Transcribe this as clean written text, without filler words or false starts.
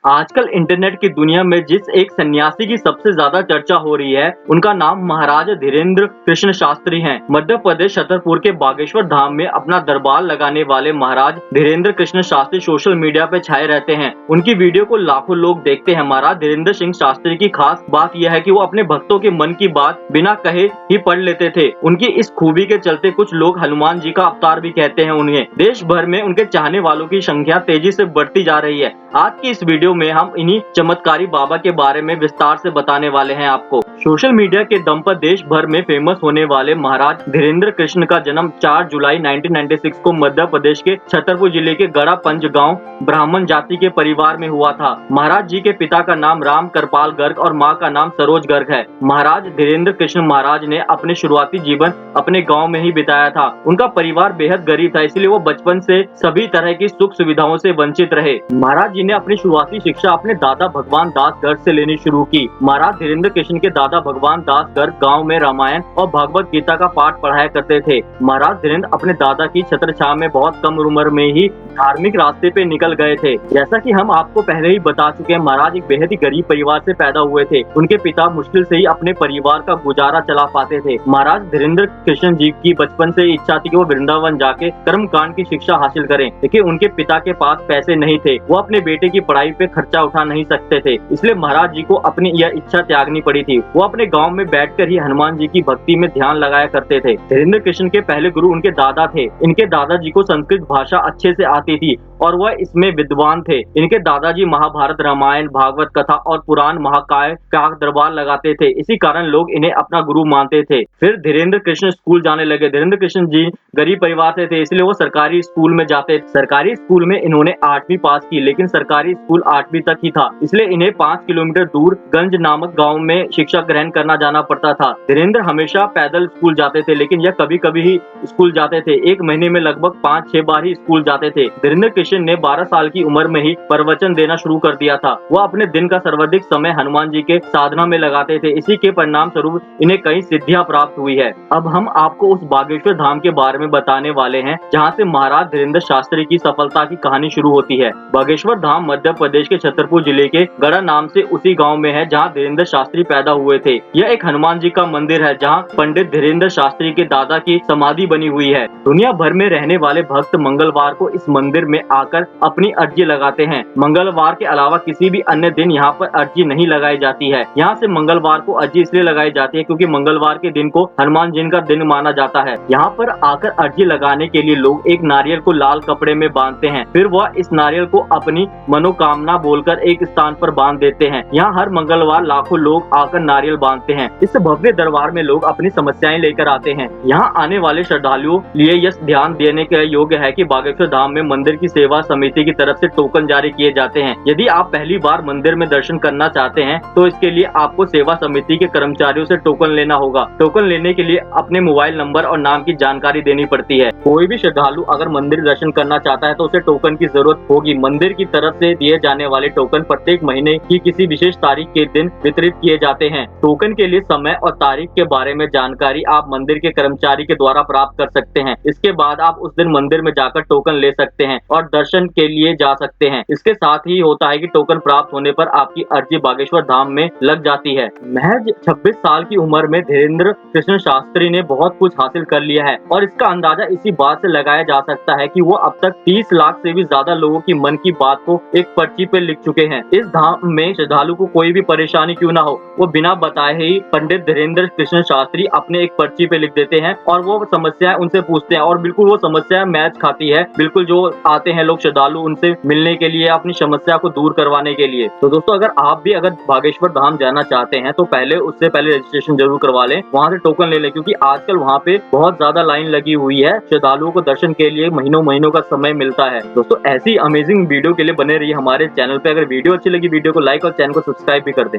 आजकल इंटरनेट की दुनिया में जिस एक सन्यासी की सबसे ज्यादा चर्चा हो रही है, उनका नाम महाराज धीरेन्द्र कृष्ण शास्त्री हैं। मध्य प्रदेश छतरपुर के बागेश्वर धाम में अपना दरबार लगाने वाले महाराज धीरेन्द्र कृष्ण शास्त्री सोशल मीडिया पे छाए रहते हैं। उनकी वीडियो को लाखों लोग देखते हैं। महाराज धीरेन्द्र सिंह शास्त्री की खास बात यह है कि वो अपने भक्तों के मन की बात बिना कहे ही पढ़ लेते थे। उनकी इस खूबी के चलते कुछ लोग हनुमान जी का अवतार भी कहते हैं उन्हें। देश भर में उनके चाहने वालों की संख्या तेजी से बढ़ती जा रही है। आज की इस वीडियो में हम इन्हीं चमत्कारी बाबा के बारे में विस्तार से बताने वाले हैं आपको। सोशल मीडिया के दम पर देश भर में फेमस होने वाले महाराज धीरेन्द्र कृष्ण का जन्म 4 जुलाई 1996 को मध्य प्रदेश के छतरपुर जिले के गड़ा पंज गांव ब्राह्मण जाति के परिवार में हुआ था। महाराज जी के पिता का नाम राम कृपाल गर्ग और माँ का नाम सरोज गर्ग है। महाराज धीरेन्द्र कृष्ण महाराज ने अपने शुरुआती जीवन अपने गाँव में ही बिताया था। उनका परिवार बेहद गरीब था, इसलिए वो बचपन से सभी तरह की सुख सुविधाओं से वंचित रहे। महाराज जी ने अपनी शुरुआती शिक्षा अपने दादा भगवान दास गर्ग से लेनी शुरू की। महाराज धीरेन्द्र कृष्ण के दादा भगवान दास गर्ग गांव में रामायण और भगवत गीता का पाठ पढ़ाया करते थे। महाराज धीरेन्द्र अपने दादा की छत्र छाया में बहुत कम उम्र में ही धार्मिक रास्ते पे निकल गए थे। जैसा कि हम आपको पहले ही बता चुके हैं, महाराज एक बेहद ही गरीब परिवार से पैदा हुए थे। उनके पिता मुश्किल से ही अपने परिवार का गुजारा चला पाते थे। महाराज धीरेन्द्र कृष्ण जी की बचपन से इच्छा थी कि वो वृंदावन जाके कर्म कांड की शिक्षा हासिल करें, लेकिन उनके पिता के पास पैसे नहीं थे। वो अपने बेटे की पढ़ाई पे खर्चा उठा नहीं सकते थे, इसलिए महाराज जी को अपनी यह इच्छा त्यागनी पड़ी थी। वो अपने गांव में बैठकर ही हनुमान जी की भक्ति में ध्यान लगाया करते थे। धीरेन्द्र कृष्ण के पहले गुरु उनके दादा थे। इनके दादाजी को संस्कृत भाषा अच्छे से आती थी और वह इसमें विद्वान थे। इनके दादाजी महाभारत, रामायण, भागवत कथा और पुराण महाकाव्य का दरबार लगाते थे। इसी कारण लोग इन्हें अपना गुरु मानते थे। फिर धीरेन्द्र कृष्ण स्कूल जाने लगे। धीरेन्द्र कृष्ण जी गरीब परिवार से थे, इसलिए वो सरकारी स्कूल में जाते। सरकारी स्कूल में इन्होंने 8वीं पास की, लेकिन सरकारी स्कूल 8वीं तक ही था, इसलिए इन्हें 5 किलोमीटर दूर गंज नामक गांव में शिक्षा ग्रहण करना जाना पड़ता था। धीरेन्द्र हमेशा पैदल स्कूल जाते थे, लेकिन यह कभी कभी ही स्कूल जाते थे। एक महीने में लगभग 5-6 बार ही स्कूल जाते थे। धीरेन्द्र कृष्ण ने 12 साल की उम्र में ही प्रवचन देना शुरू कर दिया था। वह अपने दिन का सर्वाधिक समय हनुमान जी के साधना में लगाते थे। इसी के परिणाम स्वरूप इन्हें कई सिद्धियां प्राप्त हुई है। अब हम आपको उस बागेश्वर धाम के बारे में बताने वाले हैं, जहाँ से महाराज धीरेन्द्र शास्त्री की सफलता की कहानी शुरू होती है। बागेश्वर धाम मध्य प्रदेश के छतरपुर जिले के गड़ा नाम से उसी गांव में है, जहां धीरेन्द्र शास्त्री पैदा हुए थे। यह एक हनुमान जी का मंदिर है, जहां पंडित धीरेन्द्र शास्त्री के दादा की समाधि बनी हुई है। दुनिया भर में रहने वाले भक्त मंगलवार को इस मंदिर में आकर अपनी अर्जी लगाते हैं। मंगलवार के अलावा किसी भी अन्य दिन यहाँ पर अर्जी नहीं लगाई जाती है। यहाँ से मंगलवार को अर्जी इसलिए लगाई जाती है क्योंकि मंगलवार के दिन को हनुमान जी का दिन माना जाता है। यहाँ पर आकर अर्जी लगाने के लिए लोग एक नारियल को लाल कपड़े में बांधते हैं। फिर वह इस नारियल को अपनी मनोकामना बोलकर एक स्थान पर बांध देते हैं। यहाँ हर मंगलवार लाखों लोग आकर नारियल बांधते हैं। इस भव्य दरबार में लोग अपनी समस्याएं लेकर आते हैं। यहाँ आने वाले श्रद्धालुओं लिए यह ध्यान देने के योग्य है कि बागेश्वर धाम में मंदिर की सेवा समिति की तरफ से टोकन जारी किए जाते हैं। यदि आप पहली बार मंदिर में दर्शन करना चाहते हैं तो इसके लिए आपको सेवा समिति के कर्मचारियों से टोकन लेना होगा। टोकन लेने के लिए अपने मोबाइल नंबर और नाम की जानकारी देनी पड़ती है। कोई भी श्रद्धालु अगर मंदिर दर्शन करना चाहता है तो उसे टोकन की जरूरत होगी। मंदिर की तरफ से दिए जाने वाले टोकन प्रत्येक महीने की किसी विशेष तारीख के दिन वितरित किए जाते हैं। टोकन के लिए समय और तारीख के बारे में जानकारी आप मंदिर के कर्मचारी के द्वारा प्राप्त कर सकते हैं। इसके बाद आप उस दिन मंदिर में जाकर टोकन ले सकते हैं और दर्शन के लिए जा सकते हैं। इसके साथ ही होता है कि टोकन प्राप्त होने पर आपकी अर्जी बागेश्वर धाम में लग जाती है। महज 26 साल की उम्र में धीरेन्द्र कृष्ण शास्त्री ने बहुत कुछ हासिल कर लिया है और इसका अंदाजा इसी बात से लगाया जा सकता है कि वो अब तक 30 लाख से भी ज्यादा लोगों की मन की बात को एक पर्ची पे लिख चुके हैं। इस धाम में श्रद्धालु को कोई भी परेशानी क्यों ना हो, वो बिना बताए ही पंडित धीरेन्द्र कृष्ण शास्त्री अपने एक पर्ची पे लिख देते हैं और वो समस्याएं उनसे पूछते हैं और बिल्कुल वो समस्या मैच खाती है। बिल्कुल जो आते हैं लोग श्रद्धालु उनसे मिलने के लिए, अपनी समस्या को दूर करवाने के लिए। तो दोस्तों अगर आप भी बागेश्वर धाम जाना चाहते हैं तो उससे पहले रजिस्ट्रेशन जरूर करवा लें, वहाँ से टोकन ले लें, क्योंकि आजकल वहाँ पे बहुत ज्यादा लाइन लगी हुई है। श्रद्धालुओं को दर्शन के लिए महीनों का समय मिलता है। दोस्तों ऐसी अमेजिंग वीडियो के लिए बने रहिए हमारे चैनल पे। अगर वीडियो अच्छी लगी वीडियो को लाइक और चैनल को सब्सक्राइब भी कर दें।